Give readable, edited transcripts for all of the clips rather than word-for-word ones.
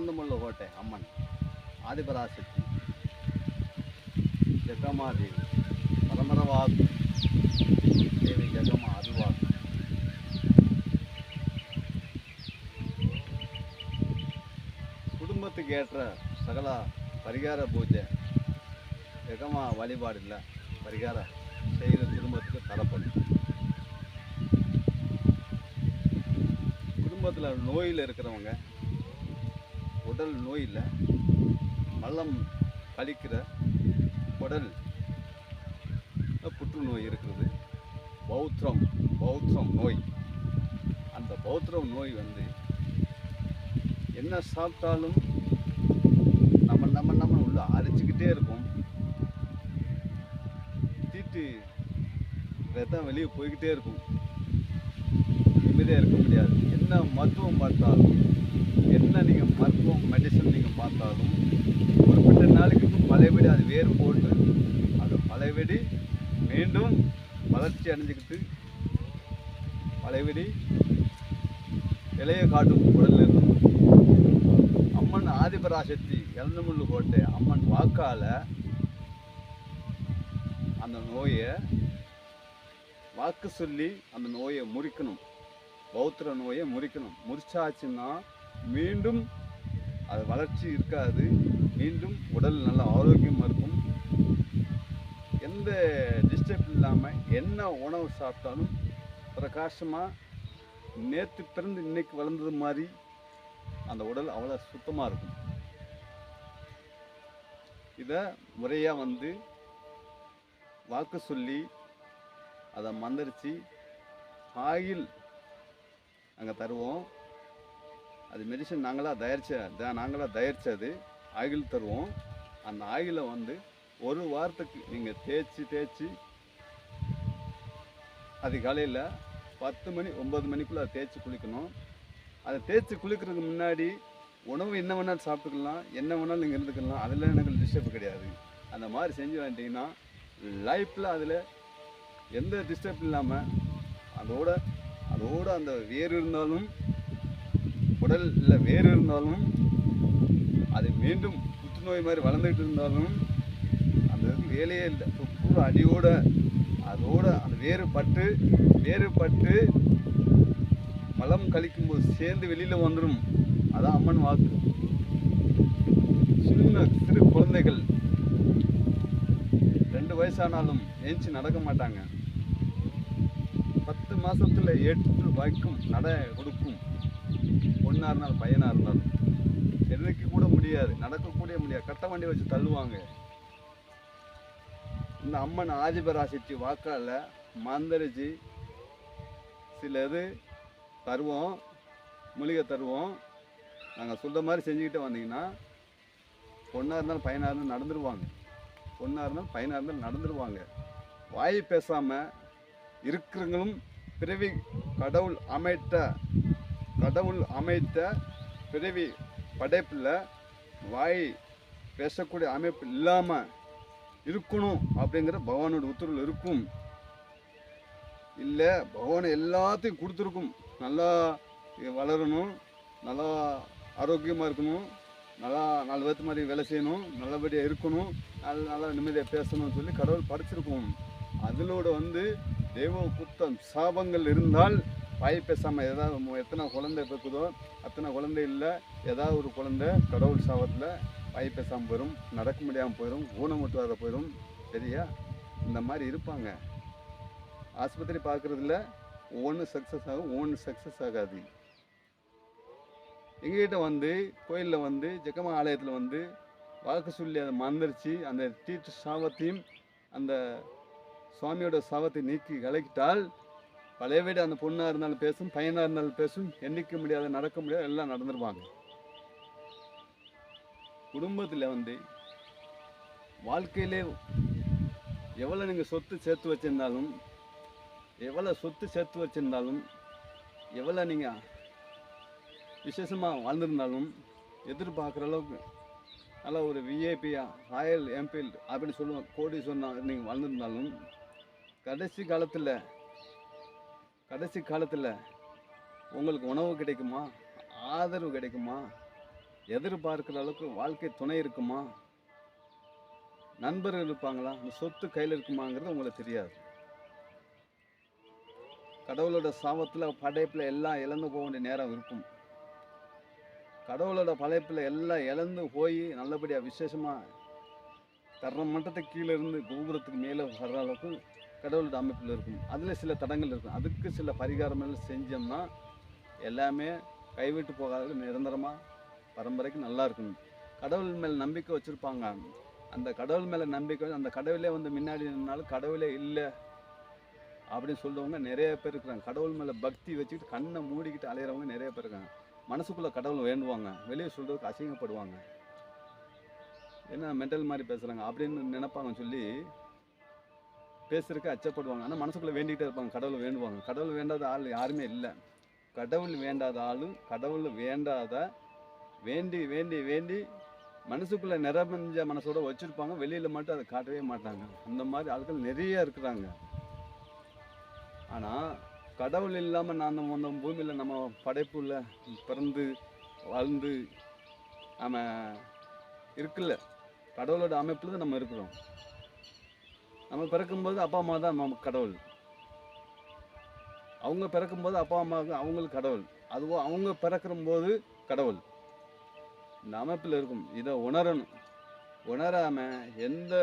இளந்தமுள்ள கோட்டை அம்மன் ஆதிபராசக்தி ஜெகமாதேவி பரமரவாக்கு தேவி ஜெகமா அருள்வாக்கு குடும்பத்துக்கு ஏற்ற சகல பரிகார பூஜை ஜெகமா வழிபாடு இல்லை பரிகார செய்கிற குடும்பத்துக்கு தரப்படும். குடும்பத்தில் நோயில் இருக்கிறவங்க, உடல் நோயில் மலம் கழிக்கிற உடல் புற்றுநோய் இருக்கிறது, பௌத்திரம் நோய். அந்த பௌத்திரம் நோய் என்ன சாப்பிட்டாலும் நம்ம உள்ள அரிச்சுக்கிட்டே இருக்கும், தீட்டு ரத்தம் வெளியே போய்கிட்டே இருக்கும், நிம்மதியாக இருக்க முடியாது. என்ன மருத்துவம் பார்த்தாலும், என்ன நீங்கள் மருத்துவம் மெடிசன் நீங்கள் பார்த்தாலும் குறிப்பிட்ட நாளைக்கு பழையபடி அது வேறு போட்டு அது பழையபடி மீண்டும் வளர்ச்சி அடைஞ்சிக்கிட்டு பழையபடி இலையை காட்டும் உடலில் இருக்கும். அம்மன் ஆதிபராசக்தி இளந்தமுள்ளு கோட்டை அம்மன் வாக்கால் அந்த நோயை வாக்கு சொல்லி அந்த நோயை முறிக்கணும், பௌத்திர நோயை முறிக்கணும். முறிச்சாச்சுன்னா மீண்டும் அது வளர்ச்சி இருக்காது, மீண்டும் உடல் நல்ல ஆரோக்கியமாக இருக்கும். எந்த டிஸ்டர்ப் இல்லாமல் என்ன உணவு சாப்பிட்டாலும் பிரகாசமாக நேற்று பிறந்து இன்னைக்கு வளர்ந்தது மாதிரி அந்த உடல் அவ்வளோ சுத்தமாக இருக்கும். இதை முறையாக வாக்கு சொல்லி அதை மந்திரிச்சு ஆயில் நாங்கள் தருவோம். அது மெடிசன் நாங்களாக தயாரித்தது ஆயில் தருவோம். அந்த ஆயிலை ஒரு வாரத்துக்கு நீங்கள் தேய்ச்சி அதிகாலையில் 10 மணி 9 மணிக்குள்ளே அதை தேய்ச்சி குளிக்கணும். அதை தேய்ச்சி குளிக்கிறதுக்கு முன்னாடி உணவு என்ன வேணாலும் சாப்பிட்டுக்கலாம், என்ன வேணாலும் நீங்கள் இருந்துக்கலாம், அதில் எனக்கு டிஸ்டர்ப் கிடையாது. அந்த மாதிரி செஞ்சு வந்துட்டிங்கன்னா லைஃப்பில் அதில் எந்த டிஸ்டர்ப் இல்லாமல் அதோட அந்த வேறு இருந்தாலும் உடலில் வேறு இருந்தாலும் அது மீண்டும் புற்றுநோய் மாதிரி வளர்ந்துக்கிட்டு இருந்தாலும் அந்த வேலையே இல்லை. பூரா அடியோட அதோட அந்த வேறுபட்டு மலம் கழிக்கும்போது சேர்ந்து வெளியில் வந்துடும். அதான் அம்மன் வாக்கு. சிறு குழந்தைகள் 2 வயசானாலும் ஏஞ்சி நடக்க மாட்டாங்க. 10 மாதத்தில் 8 வாய்க்கும் நட கொடுக்கும். பொண்ணாக இருந்தாலும் பையனாக இருந்தாலும் எதுக்கு கூட முடியாது, நடக்கக்கூடிய முடியாது, கட்ட வண்டி வச்சு தள்ளுவாங்க. இந்த அம்மன் ஆதிபராசக்தி வாக்கால் மந்திரிச்சு சில இது தருவோம், மூலிகை தருவோம். நாங்கள் சொல்கிற மாதிரி செஞ்சுக்கிட்டே வந்தீங்கன்னா பொண்ணாக இருந்தாலும் பையனாக இருந்தாலும் நடந்துருவாங்க. வாய் பேசாமல் இருக்கிறவங்களும் பிறவி கடவுள் அமைத்த பிறவி படைப்பில் வாய் பேசக்கூடிய அமைப்பு இல்லாமல் இருக்கணும் அப்படிங்கிற பகவானோட உத்தரவில் இருக்கும். இல்லை பகவான் எல்லாத்தையும் கொடுத்துருக்கும். நல்லா வளரணும், நல்லா ஆரோக்கியமாக இருக்கணும், நல்லா 4 பேர்த்து மாதிரி வேலை செய்யணும், நல்லபடியாக இருக்கணும், நல்லா நிம்மதியாக பேசணும்னு சொல்லி கடவுள் படைச்சிருக்கும். அதிலோட தெய்வ குத்தம் சாபங்கள் இருந்தால் வாய் பேசாமல் ஏதாவது எத்தனை குழந்தை பிறக்குதோ அத்தனை குழந்தை இல்லை, ஏதாவது ஒரு குழந்தை கடவுள் சாபத்தில் வாய் பேசாமல் போயிடும், நடக்க முடியாமல் போயிடும், ஊனமுற்றாத போயிடும். சரியா? இந்த மாதிரி இருப்பாங்க. ஆஸ்பத்திரி பார்க்குறதுல ஒவ்வொன்று சக்ஸஸ் ஆகும், ஒவ்வொன்று சக்ஸஸ் ஆகாது. எங்ககிட்ட கோயிலில் ஜெகமா ஆலயத்தில் வாக்கு சொல்லி அதை மந்திரிச்சு அந்த தீட்டு சாபத்தையும் அந்த சுவாமியோட சாபத்தை நீக்கி கலக்கிட்டால் பழைய வீடு அந்த பொண்ணாக இருந்தாலும் பேசும், பையனாக இருந்தாலும் பேசும், எண்ணிக்க முடியாத நடக்க முடியாது, எல்லாம் நடந்துருவாங்க. குடும்பத்தில் வாழ்க்கையிலே எவ்வளோ நீங்கள் சொத்து சேர்த்து வச்சுருந்தாலும் எவ்வளோ நீங்கள் விசேஷமாக வாழ்ந்துருந்தாலும் எதிர்பார்க்குற அளவுக்கு நல்லா ஒரு விஐபியா ராயல் என்ஃபீல்டு அப்படின்னு சொல்லுவோம், கோடி சொன்னால் நீங்கள் வாழ்ந்துருந்தாலும் கடைசி காலத்தில் உங்களுக்கு உணவு கிடைக்குமா, ஆதரவு கிடைக்குமா, எதிர்பார்க்குற அளவுக்கு வாழ்க்கை துணை இருக்குமா, நண்பர்கள் இருப்பாங்களா, இந்த சொத்து கையில் இருக்குமாங்கிறது உங்களுக்கு தெரியாது. கடவுளோட சாபத்தில் படைப்பில் எல்லாம் இழந்து போக வேண்டிய நேரம் இருக்கும். கடவுளோட படைப்பில் எல்லாம் இழந்து போய் நல்லபடியாக விசேஷமாக தர்ற மட்டத்துக்கு கீழே இருந்து கோபுரத்துக்கு மேலே வர்ற அளவுக்கு கடவுளோட அமைப்பில் இருக்கும். அதில் சில தடங்கள் இருக்கும். அதுக்கு சில பரிகாரங்கள் செஞ்சோம்னா எல்லாமே கைவிட்டு போகாத நிரந்தரமாக பரம்பரைக்கு நல்லா இருக்கணும். கடவுள் மேலே நம்பிக்கை வச்சுருப்பாங்க. அந்த கடவுள் மேலே நம்பிக்கை அந்த கடவுளே வந்து முன்னாடி நின்னாலும் கடவுளே இல்லை அப்படின்னு சொல்கிறவங்க நிறைய பேர் இருக்கிறாங்க. கடவுள் மேலே பக்தி வச்சுக்கிட்டு கண்ணை மூடிக்கிட்டு அலையிறவங்க நிறைய பேர் இருக்காங்க. மனசுக்குள்ளே கடவுள் வேண்டுவாங்க, வெளியே சொல்கிறதுக்கு அசிங்கப்படுவாங்க. என்ன மென்டல் மாதிரி பேசுகிறாங்க அப்படின்னு நினைப்பாங்க சொல்லி பேசுறதுக்கு அச்சப்படுவாங்க. ஆனால் மனசுக்குள்ளே வேண்டிக்கிட்டே இருப்பாங்க, கடவுள் வேண்டுவாங்க. கடவுள் வேண்டாத ஆள் யாருமே இல்லை. கடவுள் வேண்டாத ஆளும் கடவுள் வேண்டாத வேண்டி வேண்டி வேண்டி மனசுக்குள்ளே நிரம்பிஞ்ச மனசோட வச்சுருப்பாங்க, வெளியில் மட்டும் அதை காட்டவே மாட்டாங்க. அந்த மாதிரி ஆட்கள் நிறைய இருக்கிறாங்க. ஆனால் கடவுள் இல்லாமல் நான் நம்ம பூமியில் நம்ம படைப்புல பிறந்து வாழ்ந்து நம்ம இருக்குல்ல, கடவுளோட அமைப்பில் தான் நம்ம இருக்கிறோம். நம்ம பிறக்கும்போது அப்பா அம்மா தான் நம்ம கடவுள். அவங்க பிறக்கும்போது அப்பா அம்மாவுக்கு அவங்களுக்கு கடவுள். அதுவும் அவங்க பிறக்கும்போது கடவுள் இந்த அமைப்பில் இருக்கும். இதை உணரணும். உணராமல் எந்த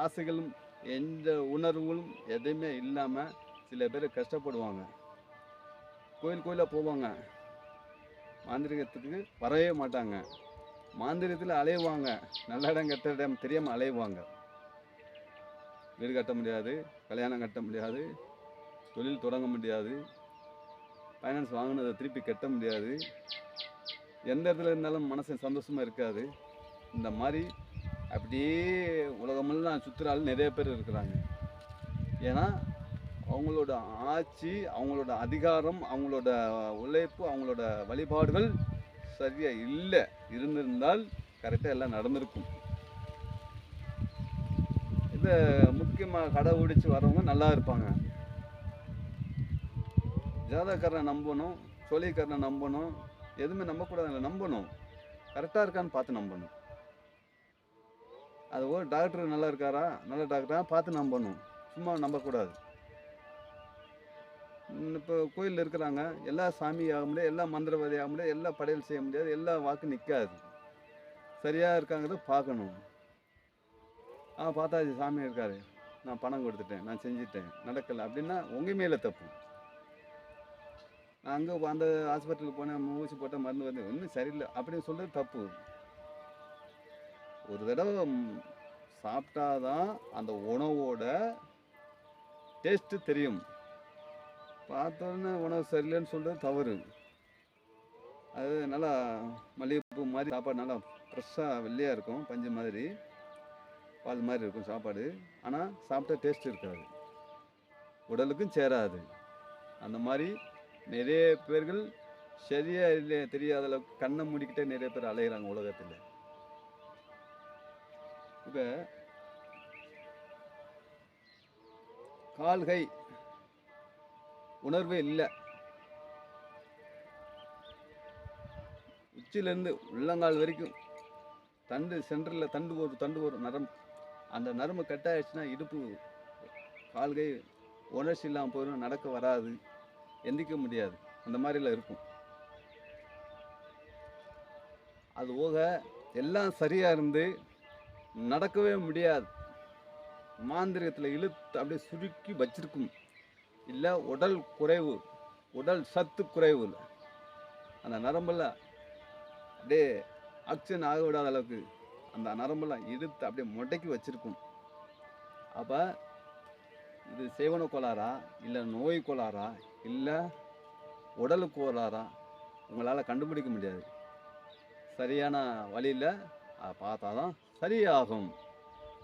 ஆசைகளும் எந்த உணர்வுகளும் எதுவுமே இல்லாமல் சில பேர் கஷ்டப்படுவாங்க. கோயிலாக போவாங்க, மாந்திரிகத்துக்கு வரவே மாட்டாங்க. மாந்திரிகத்தில் அலைவாங்க, நல்ல இடம் கெட்ட இடம் தெரியாமல் அலைவாங்க. வீடு கட்ட முடியாது, கல்யாணம் கட்ட முடியாது, தொழில் தொடங்க முடியாது, ஃபைனான்ஸ் வாங்கினதை திருப்பி கட்ட முடியாது, எந்த இடத்துல இருந்தாலும் மனசு சந்தோஷமாக இருக்காது. இந்த மாதிரி அப்படியே உலகமெல்லாம் சுற்றுற ஆள் நிறைய பேர் இருக்கிறாங்க. ஏன்னா அவங்களோட ஆட்சி, அவங்களோட அதிகாரம், அவங்களோட உழைப்பு, அவங்களோட வழிபாடுகள் சரியாக இல்லை. இருந்திருந்தால் கரெக்டாக எல்லாம் நடந்திருக்கும். இதை முக்கியமாக கடைபிடிச்சு வரவங்க நல்லா இருப்பாங்க. ஜாதகக்காரனை நம்பணும், சொல்லிக்காரனை நம்பணும், எதுவுமே நம்பக்கூடாது. நம்பணும், கரெக்டாக இருக்கான்னு பார்த்து நம்பணும். அது ஒரு டாக்டர் நல்லா இருக்காரா, நல்ல டாக்டரா பார்த்து நம்பணும், சும்மா நம்பக்கூடாது. இப்போ கோயிலில் இருக்கிறாங்க, எல்லா சாமி ஆக முடியாது, எல்லா மந்திரவாதி ஆக முடியாது, எல்லா படையல் செய்ய முடியாது, எல்லா வாக்கு நிற்காது. சரியாக இருக்காங்கிறத பார்க்கணும். பார்த்தாச்சு சாமி இருக்காரு, நான் பணம் கொடுத்துட்டேன், நான் செஞ்சுட்டேன், நடக்கலை அப்படின்னா உங்கள் மேலே தப்பு. நான் அங்கே அந்த ஹாஸ்பிட்டலுக்கு போனேன், ஊசி போட்டேன், மருந்து வந்து ஒன்றும் சரியில்லை அப்படின்னு சொல்கிறது தப்பு. ஒரு தடவை சாப்பிட்டாதான் அந்த உணவோட டேஸ்ட்டு தெரியும். பார்த்தோன்னே உணவு சரியில்லைன்னு சொல்கிறது தவறு. அது நல்லா மல்லிகைப்பூ மாதிரி சாப்பாடு, நல்லா ஃப்ரெஷ்ஷாக வெள்ளையாக இருக்கும், பஞ்சு மாதிரி பால் மாதிரி இருக்கும் சாப்பாடு. ஆனால் சாப்பிட்டா டேஸ்ட் இருக்காது, உடலுக்கும் சேராது. அந்த மாதிரி நிறைய பேர்கள் சரியாக இல்லை தெரியாத அளவுக்கு கண்ணை மூடிக்கிட்டே நிறைய பேர் அலைகிறாங்க உலகத்தில். இப்போ கால் கை உணர்வே இல்லை, உச்சியிலேருந்து உள்ளங்கால் வரைக்கும் தண்டு சென்டரில் தண்டு ஒரு நரம்பு, அந்த நரம்பு கட் ஆகிடுச்சுன்னா இடுப்பு கால் கை உணர்ச்சி இல்லாமல் போயிடும், நடக்க வராது, எந்திக்க முடியாது, அந்த மாதிரிலாம் இருக்கும். அது போக எல்லாம் சரியாக இருந்து நடக்கவே முடியாது, மாந்திரிகத்தில் இழுத்து அப்படியே சுருக்கி வச்சிருக்கும். இல்லை உடல் குறைவு, உடல் சத்து குறைவு, அந்த நரம்பெல்லாம் அப்படியே ஆக்சிஜன் ஆக விடாத அளவுக்கு அந்த நரம்பெல்லாம் இழுத்து அப்படியே முடக்கி வச்சிருக்கும். அப்போ இது சேவன கோளாறா, இல்லை நோய் கோளாறா, இல்லை உடலுக்கு கோளாறா உங்களால் கண்டுபிடிக்க முடியாது. சரியான வழியில் பார்த்தா தான் சரியாகும்.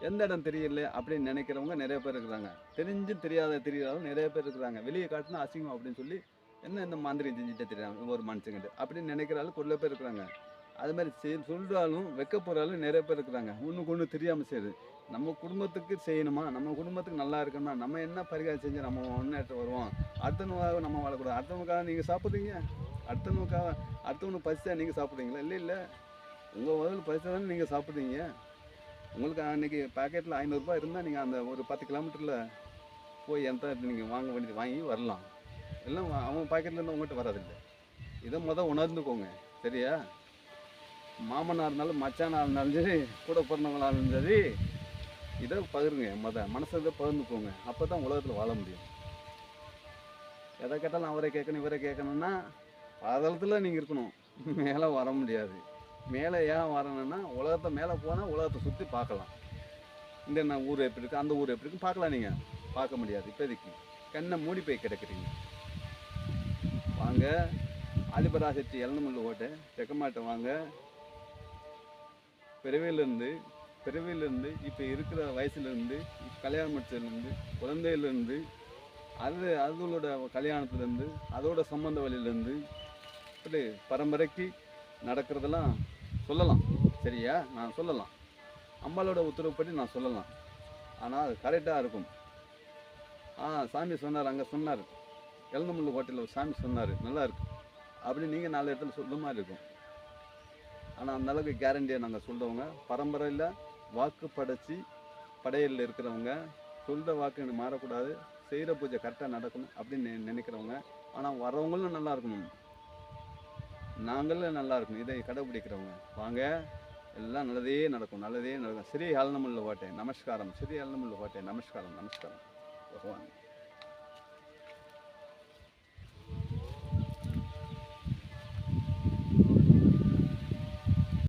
எந்த இடம் தெரியல அப்படின்னு நினைக்கிறவங்க நிறைய பேர் இருக்கிறாங்க. தெரிஞ்சும் தெரியாதவங்க நிறைய பேர் இருக்கிறாங்க. வெளியே காட்டினா அசிங்கம் அப்படின்னு சொல்லி என்ன இந்த மாந்திரிகம் செஞ்சுட்டே தெரியாங்க ஒரு மனுஷங்கிட்ட அப்படின்னு நினைக்கிறாலும் கொஞ்சம் பேர் இருக்கிறாங்க. அது மாதிரி சொல்கிறாலும் வைக்க போகிறாலும் நிறைய பேர் இருக்கிறாங்க. ஒன்றுக்கு ஒன்று தெரியாமல் செய்யுது. நம்ம குடும்பத்துக்கு செய்யணுமா, நம்ம குடும்பத்துக்கு நல்லா இருக்கணுமா, நம்ம என்ன பரிகாரம் செஞ்சு நம்ம முன்னேற்றம் வருவோம். அடுத்தவனுக்காக நம்ம வாழக்கூடாது. அடுத்தவனுக்காக நீங்கள் சாப்பிட்றீங்க, அடுத்தவனுக்கு பசிச்சா நீங்கள் சாப்பிட்றீங்களா? இல்லை, உங்கள் முதல் பைசா தானே நீங்கள் சாப்பிட்றீங்க. உங்களுக்கு அன்றைக்கி பேக்கெட்டில் 500 இருந்தால் நீங்கள் அந்த ஒரு 10 கிலோமீட்டரில் போய் எந்த நீங்கள் வாங்க வேண்டியது வாங்கி வரலாம். எல்லாம் அவன் பாக்கெட்லேருந்து உங்கள்கிட்ட வராதில்லை. இதை உணர்ந்துக்கோங்க. சரியா? மாமனாக இருந்தாலும் மச்சானாக இருந்தாலும் சரி, கூட பிறந்தவங்களாக இருந்தாலும் சரி, இதை பகிருங்க. மனசை இதை பகிர்ந்துக்கோங்க. அப்போ தான் உலகத்தில் வாழ முடியும். எதை கேட்டாலும் அவரை கேட்கணும் இவரை கேட்கணுன்னா பாதாளத்தில் நீங்கள் இருக்கணும். மேலே வர முடியாது. மேலே ஏன் வரணும்னா உலகத்தை மேலே போனால் உலகத்தை சுற்றி பார்க்கலாம். இந்த ஊர் எப்படி இருக்குது, அந்த ஊர் எப்படி இருக்குன்னு பார்க்கலாம். நீங்கள் பார்க்க முடியாது. இப்போதைக்கு கண்ணை மூடி போய் கிடக்குறீங்க. வாங்க, ஆதிபராசக்தி இளநமுள்ள ஓட்டை தெக்கமாட்டை வாங்க. பிறவியிலேருந்து இப்போ இருக்கிற வயசுலேருந்து, கல்யாணம் முடிச்சதுலேருந்து, குழந்தையிலேருந்து, அதோட கல்யாணத்துலேருந்து, அதோட சம்பந்த வழியிலேருந்து இப்படி பரம்பரைக்கு நடக்கிறதெல்லாம் சொல்லலாம். சரியா? நான் சொல்லலாம். அம்மாளோட உத்தரவுப்படி நான் சொல்லலாம். ஆனால் அது கரெக்டாக இருக்கும். சாமி சொன்னார், அங்கே சொன்னார், இளநமுள்ள கோட்டையில் ஒரு சாமி சொன்னார், நல்லா இருக்கு அப்படி நீங்கள் 4 இடத்துல சொல்கிற மாதிரி இருக்கும். ஆனால் அந்தளவுக்கு கேரண்டியாக நாங்கள் சொல்கிறவங்க, பரம்பரையில் வாக்கு படைச்சி படையலில் இருக்கிறவங்க, சொல்கிற வாக்கு மாறக்கூடாது, செய்கிற பூஜை கரெக்டாக நடக்கணும் அப்படின்னு நினைக்கிறவங்க. ஆனால் வரவங்களும் நல்லா இருக்கணும், நாங்களும் நல்லா இருக்கணும், இதை கடைபிடிக்கிறவங்க வாங்க. எல்லாம் நல்லதே நடக்கும், நல்லதே நடக்கும். ஸ்ரீ இளநமுள்ள கோட்டை நமஸ்காரம். ஸ்ரீ இளநமுள்ள கோட்டை நமஸ்காரம். நமஸ்காரம் பகவான்.